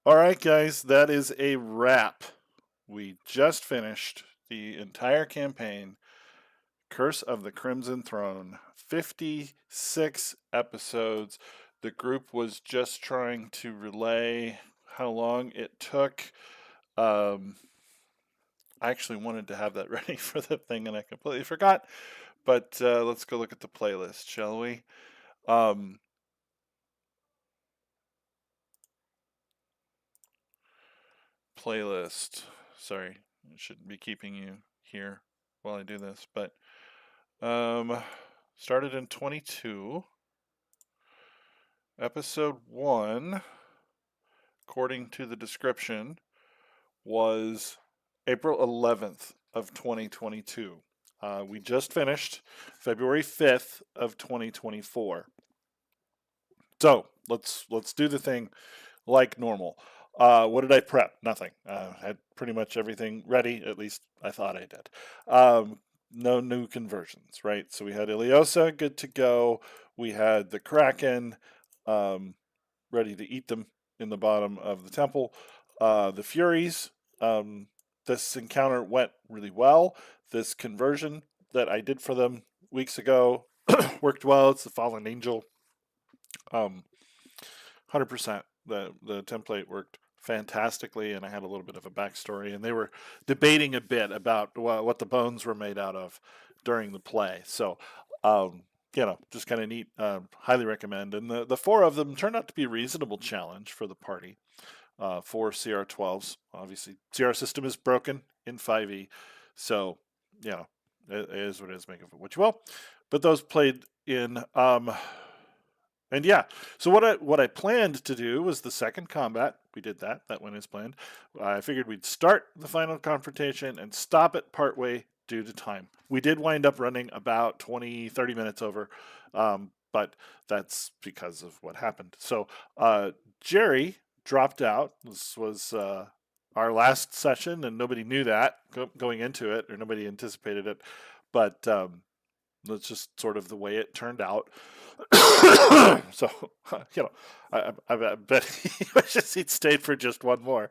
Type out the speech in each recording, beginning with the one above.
All right, guys, that is a wrap. We just finished the entire campaign, Curse of the Crimson Throne, 56 episodes. The group was just trying to relay how long it took. Um, I actually wanted to have that ready for the thing and I completely forgot. But let's go look at the playlist, shall we? Um, Playlist. Sorry, I shouldn't be keeping you here while I do this, but Um, started in 22. Episode 1, according to the description, was April 11th of 2022. We just finished February 5th of 2024. So let's do the thing like normal. What did I prep? Nothing. Had pretty much everything ready. At least I thought I did. No new conversions, right? So we had Iliosa good to go. We had the Kraken um, ready to eat them in the bottom of the temple. The Furies. Um, this encounter went really well. This conversion that I did for them weeks ago worked well. It's the Fallen Angel. 100%. The template worked fantastically, and I had a little bit of a backstory, and they were debating a bit about what the bones were made out of during the play. So, just kind of neat. Highly recommend. And the four of them turned out to be a reasonable challenge for the party. Four CR12s. Obviously, CR system is broken in 5e, so it is what it is. Make of it what you will. But those played in and yeah, so what I planned to do was the second combat. We did that. That went as planned. I figured we'd start the final confrontation and stop it partway due to time. We did wind up running about 20, 30 minutes over, but that's because of what happened. So Jerry dropped out. This was our last session, and nobody knew that going into it, or nobody anticipated it. But that's just sort of the way it turned out. So, I bet he wishes he'd stayed for just one more,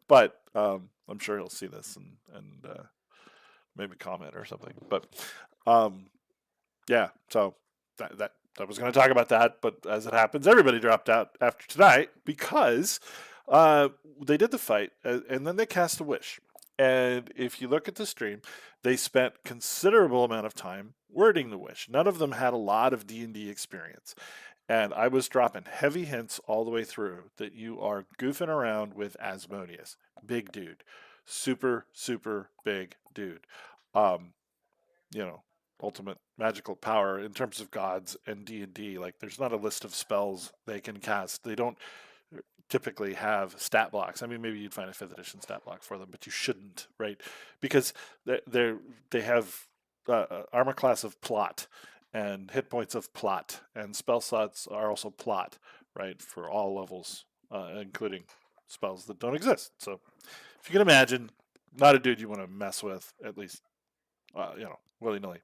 but I'm sure he'll see this and maybe comment or something. But um, yeah, so that I was going to talk about that, but as it happens, everybody dropped out after tonight because uh, they did the fight and then they cast a wish. And if you look at the stream, they spent considerable amount of time wording the wish. None of them had a lot of D&D experience. And I was dropping heavy hints all the way through that you are goofing around with Asmodeus. Big dude. Super, super big dude. Um, you know, ultimate magical power in terms of gods and D&D. Like there's not a list of spells they can cast. They don't typically have stat blocks. I mean, maybe you'd find a 5th edition stat block for them, but you shouldn't, right? Because they have armor class of plot and hit points of plot, and spell slots are also plot, right, for all levels, including spells that don't exist. So if you can imagine, not a dude you want to mess with, at least, willy nilly.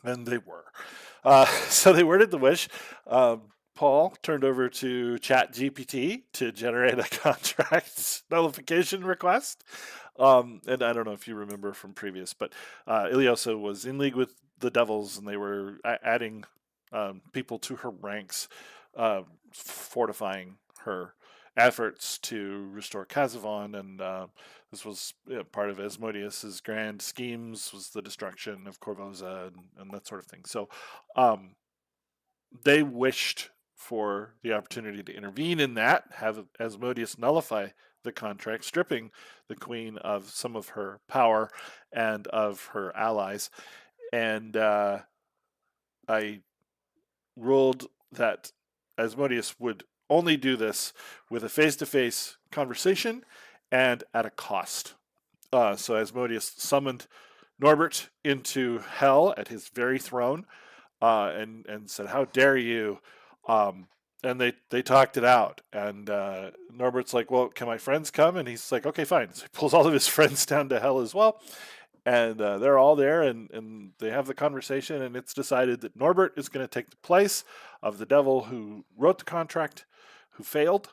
And they were. So they worded the wish. Paul turned over to Chat GPT to generate a contract nullification request. And I don't know if you remember from previous, but Iliosa was in league with the Devils, and they were adding people to her ranks, fortifying her efforts to restore Kazavon, and this was part of Asmodeus's grand schemes, was the destruction of Corvosa and that sort of thing. So um, they wished for the opportunity to intervene in that, have Asmodeus nullify the contract, stripping the queen of some of her power and of her allies. And I ruled that Asmodeus would only do this with a face to face conversation and at a cost. So Asmodeus summoned Norbert into hell at his very throne, and said, "How dare you?" And they talked it out. And Norbert's like, "Well, can my friends come?" And he's like, "Okay, fine." So he pulls all of his friends down to hell as well. And they're all there, and they have the conversation, and it's decided that Norbert is going to take the place of the devil who wrote the contract, who failed,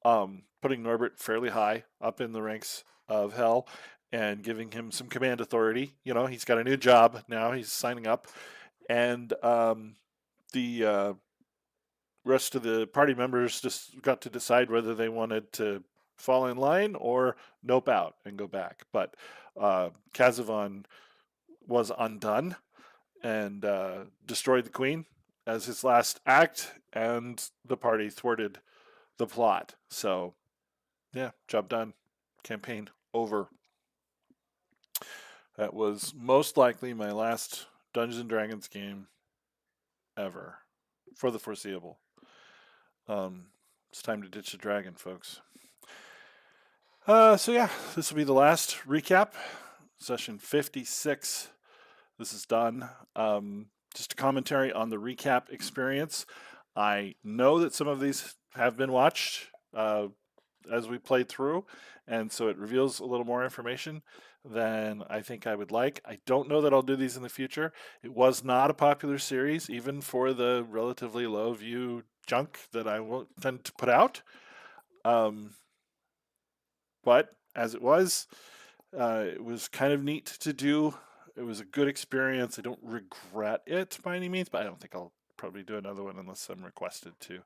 putting Norbert fairly high up in the ranks of hell and giving him some command authority. You know, he's got a new job now. He's signing up, and the rest of the party members just got to decide whether they wanted to fall in line or nope out and go back. But Kazavan was undone and destroyed the queen as his last act, and the party thwarted the plot. So, yeah, job done. Campaign over. That was most likely my last Dungeons and Dragons game ever for the foreseeable. Um, it's time to ditch the dragon, folks. So yeah, this will be the last recap. Session 56. This is done. Just a commentary on the recap experience. I know that some of these have been watched as we played through, and so it reveals a little more information than I think I would like. I don't know that I'll do these in the future. It was not a popular series, even for the relatively low view junk that I will tend to put out. Um, but as it was kind of neat to do. It was a good experience. I don't regret it by any means, but I don't think I'll probably do another one unless I'm requested to.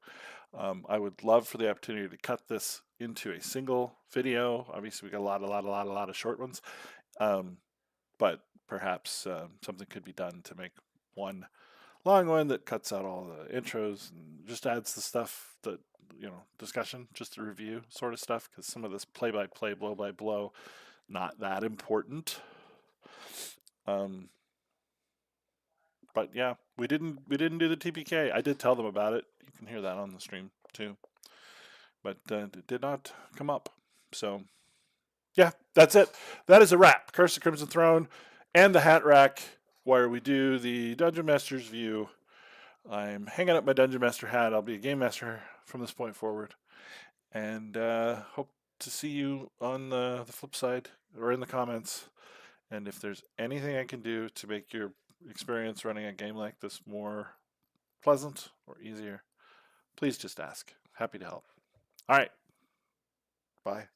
I would love for the opportunity to cut this into a single video. Obviously, we got a lot of short ones, um, but perhaps something could be done to make one long one that cuts out all the intros and just adds the stuff that discussion, just the review sort of stuff, because some of this play by play, blow by blow, not that important. Um, but yeah, we didn't do the TPK. I did tell them about it. You can hear that on the stream too, but it did not come up. So yeah, that's it. That is a wrap. Curse of Crimson Throne and the Hat Rack, where we do the Dungeon Master's view. I'm hanging up my Dungeon Master hat. I'll be a Game Master from this point forward, and hope to see you on the flip side or in the comments. And if there's anything I can do to make your experience running a game like this more pleasant or easier, please just ask. Happy to help. All right. Bye.